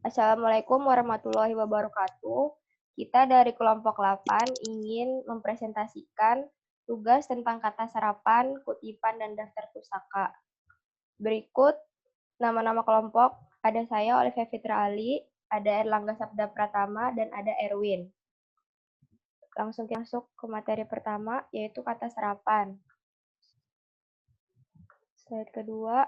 Assalamualaikum warahmatullahi wabarakatuh. Kita dari kelompok 8 ingin mempresentasikan tugas tentang kata serapan, kutipan, dan daftar pustaka. Berikut nama-nama kelompok. Ada saya, Olivia Fitra Ali, ada Erlangga Sabda Pratama, dan ada Erwin. Langsung kita masuk ke materi pertama, yaitu kata serapan. Slide kedua,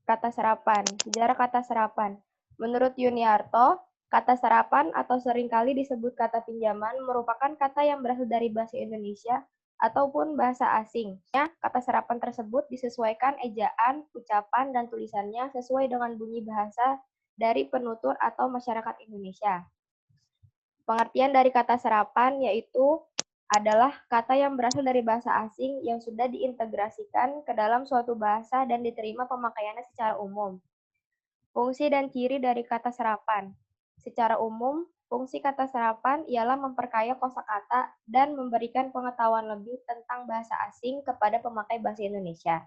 kata serapan. Sejarah kata serapan. Menurut Yuniarto, kata serapan atau seringkali disebut kata pinjaman merupakan kata yang berasal dari bahasa Indonesia ataupun bahasa asing. Kata serapan tersebut disesuaikan ejaan, ucapan, dan tulisannya sesuai dengan bunyi bahasa dari penutur atau masyarakat Indonesia. Pengertian dari kata serapan yaitu adalah kata yang berasal dari bahasa asing yang sudah diintegrasikan ke dalam suatu bahasa dan diterima pemakaiannya secara umum. Fungsi dan ciri dari kata serapan. Secara umum, fungsi kata serapan ialah memperkaya kosakata dan memberikan pengetahuan lebih tentang bahasa asing kepada pemakai bahasa Indonesia.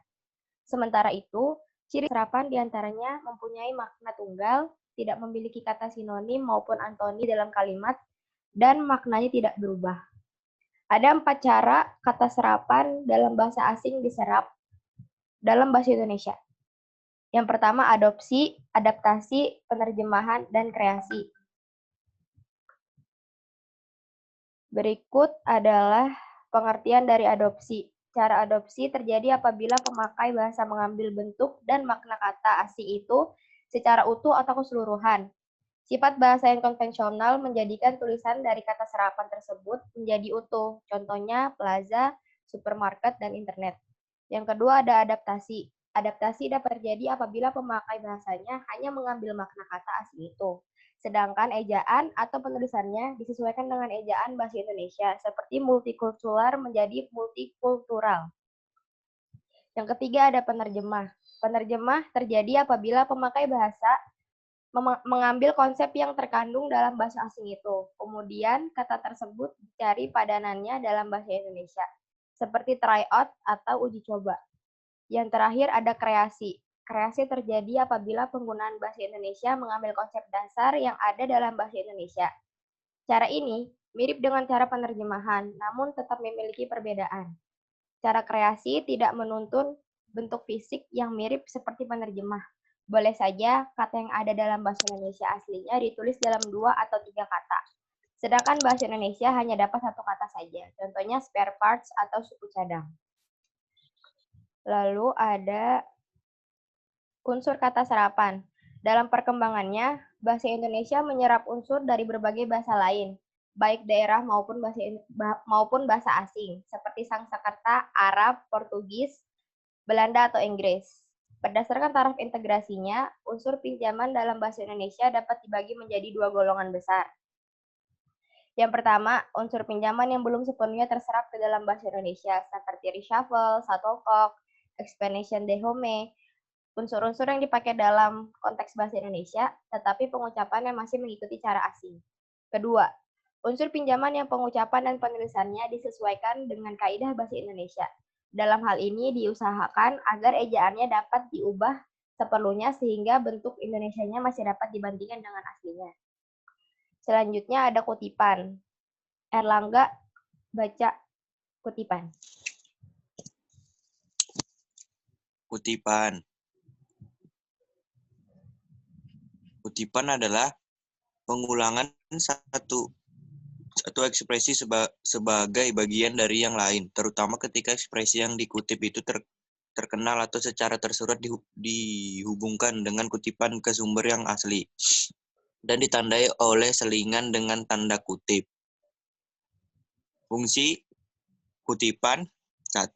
Sementara itu, ciri serapan diantaranya mempunyai makna tunggal, tidak memiliki kata sinonim maupun antoni dalam kalimat, dan maknanya tidak berubah. Ada 4 cara kata serapan dalam bahasa asing diserap dalam bahasa Indonesia. Yang pertama, adopsi, adaptasi, penerjemahan, dan kreasi. Berikut adalah pengertian dari adopsi. Cara adopsi terjadi apabila pemakai bahasa mengambil bentuk dan makna kata asing itu secara utuh atau keseluruhan. Sifat bahasa yang konvensional menjadikan tulisan dari kata serapan tersebut menjadi utuh. Contohnya plaza, supermarket, dan internet. Yang kedua ada adaptasi. Adaptasi dapat terjadi apabila pemakai bahasanya hanya mengambil makna kata asing itu. Sedangkan ejaan atau penulisannya disesuaikan dengan ejaan bahasa Indonesia, seperti multikultural menjadi multikultural. Yang ketiga ada penerjemah. Penerjemah terjadi apabila pemakai bahasa mengambil konsep yang terkandung dalam bahasa asing itu. Kemudian kata tersebut dicari padanannya dalam bahasa Indonesia, seperti try out atau uji coba. Yang terakhir ada kreasi. Kreasi terjadi apabila penggunaan bahasa Indonesia mengambil konsep dasar yang ada dalam bahasa Indonesia. Cara ini mirip dengan cara penerjemahan, namun tetap memiliki perbedaan. Cara kreasi tidak menuntun bentuk fisik yang mirip seperti penerjemah. Boleh saja kata yang ada dalam bahasa Indonesia aslinya ditulis dalam 2 atau 3 kata. Sedangkan bahasa Indonesia hanya dapat 1 kata saja. Contohnya spare parts atau suku cadang. Lalu ada unsur kata serapan. Dalam perkembangannya, bahasa Indonesia menyerap unsur dari berbagai bahasa lain, baik daerah maupun bahasa asing, seperti Sanskerta, Arab, Portugis, Belanda, atau Inggris. Berdasarkan taraf integrasinya, unsur pinjaman dalam bahasa Indonesia dapat dibagi menjadi 2 golongan besar. Yang pertama, unsur pinjaman yang belum sepenuhnya terserap ke dalam bahasa Indonesia, seperti reshuffle, shuttlecock, explanation de home, unsur-unsur yang dipakai dalam konteks bahasa Indonesia, tetapi pengucapannya masih mengikuti cara asing. Kedua, unsur pinjaman yang pengucapan dan penulisannya disesuaikan dengan kaidah bahasa Indonesia. Dalam hal ini diusahakan agar ejaannya dapat diubah seperlunya sehingga bentuk Indonesianya masih dapat dibandingkan dengan aslinya. Selanjutnya ada kutipan. Erlangga baca kutipan. Kutipan. Kutipan adalah pengulangan satu ekspresi sebagai bagian dari yang lain, terutama ketika ekspresi yang dikutip itu terkenal atau secara tersurat dihubungkan dengan kutipan ke sumber yang asli dan ditandai oleh selingan dengan tanda kutip. Fungsi kutipan: 1.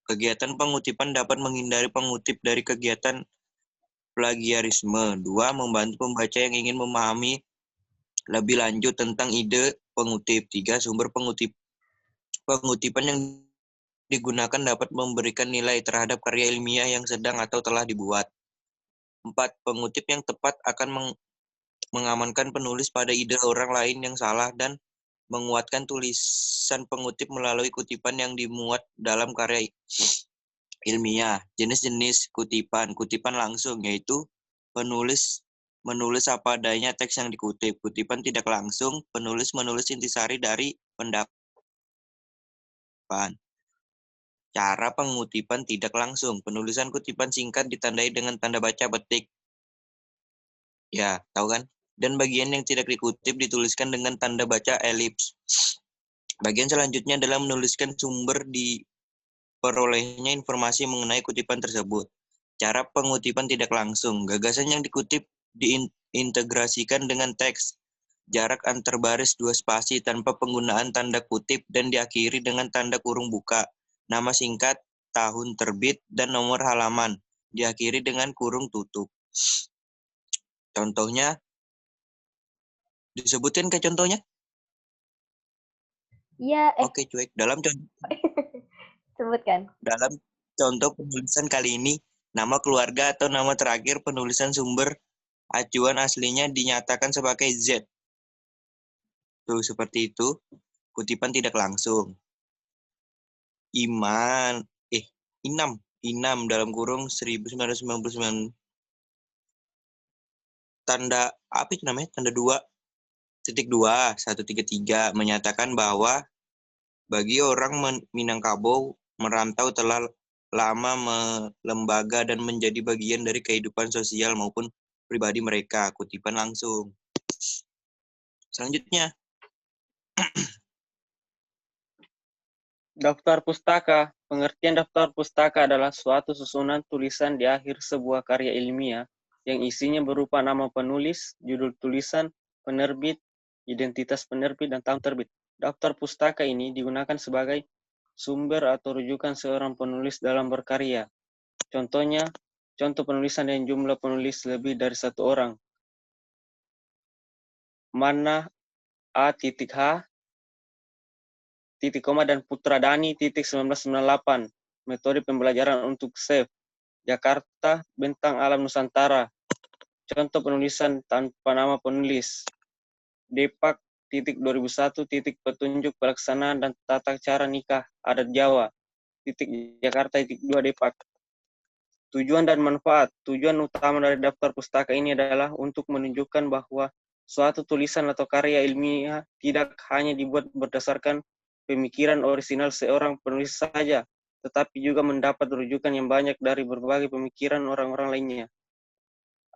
Kegiatan pengutipan dapat menghindari pengutip dari kegiatan plagiarisme. 2. Membantu pembaca yang ingin memahami lebih lanjut tentang ide pengutip. 3. Sumber pengutipan yang digunakan dapat memberikan nilai terhadap karya ilmiah yang sedang atau telah dibuat. 4. Pengutip yang tepat akan mengamankan penulis pada ide orang lain yang salah dan menguatkan tulisan pengutip melalui kutipan yang dimuat dalam karya ilmiah. Jenis-jenis kutipan. Kutipan langsung, yaitu penulis menulis apa adanya teks yang dikutip. Kutipan tidak langsung, penulis menulis intisari dari pendapat. Cara pengutipan tidak langsung. Penulisan kutipan singkat ditandai dengan tanda baca petik. Ya, tahu kan? Dan bagian yang tidak dikutip dituliskan dengan tanda baca elips. Bagian selanjutnya adalah menuliskan sumber di perolehnya informasi mengenai kutipan tersebut. Cara pengutipan tidak langsung. Gagasan yang dikutip diintegrasikan dengan teks. Jarak antar baris 2 spasi tanpa penggunaan tanda kutip dan diakhiri dengan tanda kurung buka. Nama singkat, tahun terbit, dan nomor halaman. Diakhiri dengan kurung tutup. Contohnya, disebutin ke contohnya? Iya, Oke, cuek. Dalam sebutkan. contoh penulisan kali ini, nama keluarga atau nama terakhir penulisan sumber acuan aslinya dinyatakan sebagai Z. Tuh, seperti itu. Kutipan tidak langsung. Inam dalam kurung 1999. Tanda, apa itu namanya? Tanda 2.2, 133 menyatakan bahwa bagi orang Minangkabau merantau telah lama melembaga dan menjadi bagian dari kehidupan sosial maupun pribadi mereka. Kutipan langsung. Selanjutnya, Daftar pustaka. Pengertian daftar pustaka adalah suatu susunan tulisan di akhir sebuah karya ilmiah yang isinya berupa nama penulis, judul tulisan, penerbit, identitas penerbit, dan tahun terbit. Daftar pustaka ini digunakan sebagai sumber atau rujukan seorang penulis dalam berkarya. Contohnya, contoh penulisan dengan jumlah penulis lebih dari 1 orang. Mana A.H, dan Putradani 1998. Metode pembelajaran untuk SEF. Jakarta, Bentang Alam Nusantara. Contoh penulisan tanpa nama penulis. Depak 2001 petunjuk pelaksanaan dan tata cara nikah adat Jawa. Jakarta 2 Depak. Tujuan dan manfaat. Tujuan utama dari daftar pustaka ini adalah untuk menunjukkan bahwa suatu tulisan atau karya ilmiah tidak hanya dibuat berdasarkan pemikiran orisinal seorang penulis saja, tetapi juga mendapat rujukan yang banyak dari berbagai pemikiran orang-orang lainnya.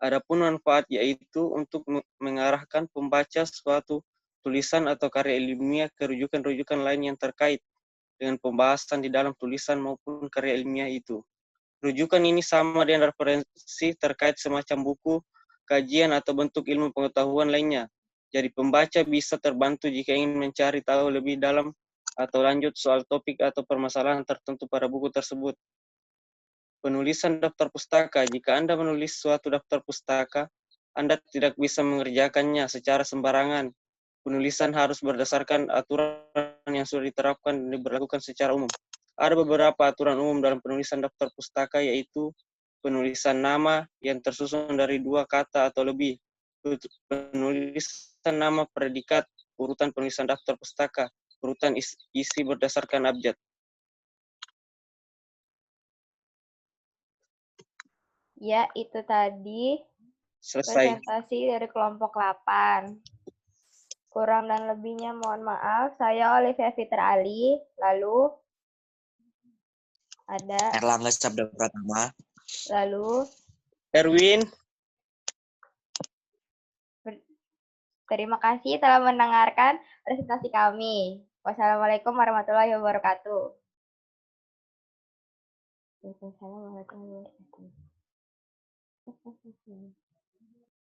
Adapun manfaat yaitu untuk mengarahkan pembaca suatu tulisan atau karya ilmiah ke rujukan-rujukan lain yang terkait dengan pembahasan di dalam tulisan maupun karya ilmiah itu. Rujukan ini sama dengan referensi terkait semacam buku, kajian, atau bentuk ilmu pengetahuan lainnya. Jadi pembaca bisa terbantu jika ingin mencari tahu lebih dalam atau lanjut soal topik atau permasalahan tertentu pada buku tersebut. Penulisan daftar pustaka. Jika Anda menulis suatu daftar pustaka, Anda tidak bisa mengerjakannya secara sembarangan. Penulisan harus berdasarkan aturan yang sudah diterapkan dan diberlakukan secara umum. Ada beberapa aturan umum dalam penulisan daftar pustaka, yaitu penulisan nama yang tersusun dari 2 kata atau lebih, penulisan nama predikat, urutan penulisan daftar pustaka, urutan isi berdasarkan abjad. Ya, itu tadi Selesai. presentasi dari kelompok 8. Kurang dan lebihnya mohon maaf. Saya Olivia Fitra Ali. Lalu ada Erlangga Sabda Pratama. lalu Erwin. terima kasih telah mendengarkan presentasi kami. Wassalamualaikum warahmatullahi wabarakatuh. Waalaikumsalam warahmatullahi wabarakatuh.